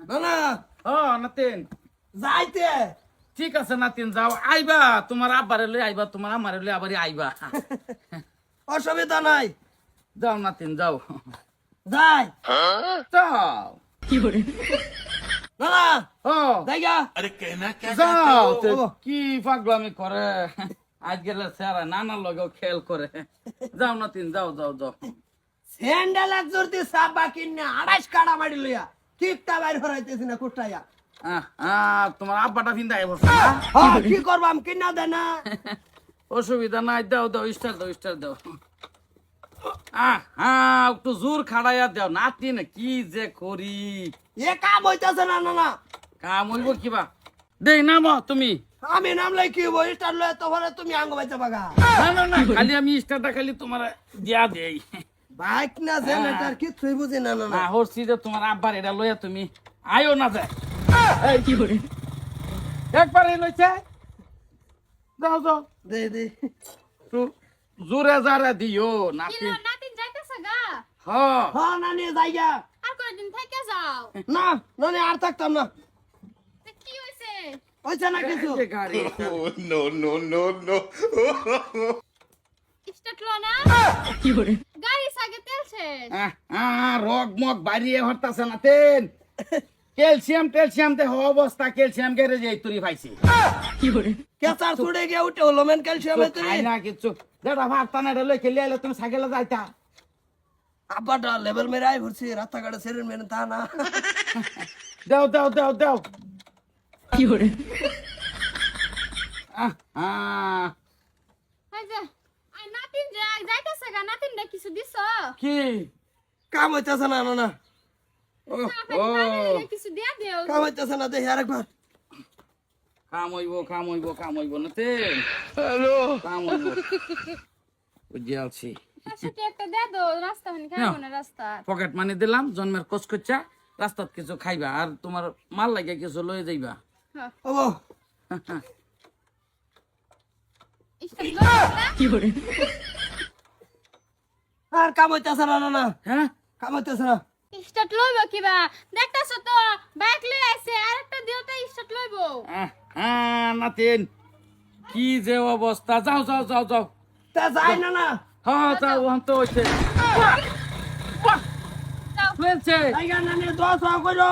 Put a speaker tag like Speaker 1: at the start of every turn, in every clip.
Speaker 1: না না
Speaker 2: ও নাতিন
Speaker 1: যাইতে
Speaker 2: ঠিক আছে নাতিন যাও আইবা তোমার আব্বারে লই আইবা তোমার আমারে লই আবারই আইবা
Speaker 1: অসুবিধা নাই
Speaker 2: যাও নাতিন যাও
Speaker 1: যাই
Speaker 2: যাও
Speaker 1: না না
Speaker 2: ও
Speaker 1: জায়গা
Speaker 2: যাও তে
Speaker 1: ও।
Speaker 2: কি পাগলামি করে আজ গেলে সারা নানার লগেও খেল করে যাও নাতিন যাও যাও যাও
Speaker 1: স্যান্ডেল এক জোর দিয়ে সাপ বাকি না 28 কাটা মারি লইয়া ঠিকটা বাইর হরাইতেছি না কুটাইয়া
Speaker 2: তোমার আব্বাটা ফিন্দা আইব
Speaker 1: হ্যাঁ কি করবাম কিনা দেয় না
Speaker 2: অসুবিধা নাই দাও দাও স্টার দাও একটু জোর খাড়াইয়া দাও নাতি না কি যে করি
Speaker 1: এ কাম হইতাছে না না না
Speaker 2: কাম হইব কিবা দেই নামো তুমি
Speaker 1: আমি নামলাই কি হইব স্টার লয়ে তো হরে তুমি আঙ্গ বাইতে বাগা
Speaker 2: না খালি আমি স্টারটা খালি তোমার দিয়া দেই
Speaker 1: বাইক না জেনারেটর কিছুই বুঝি না না না
Speaker 2: হরছি যে তোমার আব্বার এটা লইয়া তুমি আইও না যায় এই কি করে একবারে লইছে যাও যাও
Speaker 1: দে দে
Speaker 2: একটু জোরে জারে দিও নাতি
Speaker 3: নাতিন যাইতেছে গা
Speaker 2: হ্যাঁ
Speaker 1: হ্যাঁ নানি জায়গা
Speaker 3: আর কয়দিন থেকে যাও
Speaker 1: না নানি আর থাকতাম না
Speaker 3: তে কি হইছে
Speaker 1: হইছে না কিছু
Speaker 2: এই যে গাড়ি
Speaker 3: স্টার্ট লো না গাড়ি সাগে তেল শেষ
Speaker 2: রগ মগ বাড়িয়ে হরতাছে না তেন ক্যালসিয়াম তে অবস্থা ক্যালসিয়াম গেরে যে তুরি পাইছি
Speaker 1: কেসার ছুড়ে গিয়ে উঠে হলো মেন ক্যালসিয়াম
Speaker 2: তো খাই না কিছু যেটা ভাবতা না এটা লই খেলে আইলে তুমি সাইকেলে যাইতা
Speaker 1: আব্বাটা লেভেল মেরে আই ভরছি রাস্তাঘাটে সেরেন মেরে তা না
Speaker 2: দাও
Speaker 3: হাই যা আই নাতিন যাইতেছে গা নাতিন দা কিছু দিছো
Speaker 2: কি
Speaker 1: কাম হইতাছে না না না
Speaker 2: ও
Speaker 3: কিছু দিয়া দেও
Speaker 1: কাম হইতাছে না দেখি আরেকবার
Speaker 2: কাম হইব না তেন হ্যালো কাম হইব বুঝিয়াছি
Speaker 3: সাথে একটা দে দো রাস্তা হনি খাইবো না রাস্তা
Speaker 2: পকেট মানি দিলাম জন্মের কচকচা রাস্তাত কিছু খাইবা আর তোমার মাল লাগে কিছু লয়ে যাইবা
Speaker 3: হ্যাঁ
Speaker 1: ও
Speaker 3: স্টার্ট লো
Speaker 1: আর কাম হইতাছে না না না
Speaker 2: হ্যাঁ
Speaker 1: কাম হইতাছে না
Speaker 3: স্টার্ট লইব কিবা দেখতাছ তো বাইক লই আইছে আরেকটা দিও তো স্টার্ট লইব
Speaker 2: নাতিন কি যে অবস্থা যাও
Speaker 1: তা যাই না না
Speaker 2: হ্যাঁ যাও তো হইছে হয়েছে
Speaker 1: জায়গা নানি 10 টাকা কইরো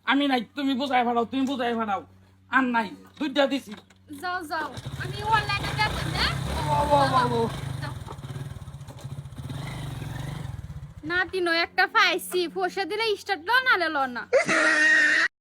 Speaker 2: আমি নাই তুমি বুঝাই ফাড়াও আর নাই দুইটা দিছি
Speaker 3: যাও আমি অনলাইনে দেখো না নাতিনো একটা পাইছি ফসা দিলে স্টার্ট লো না লো না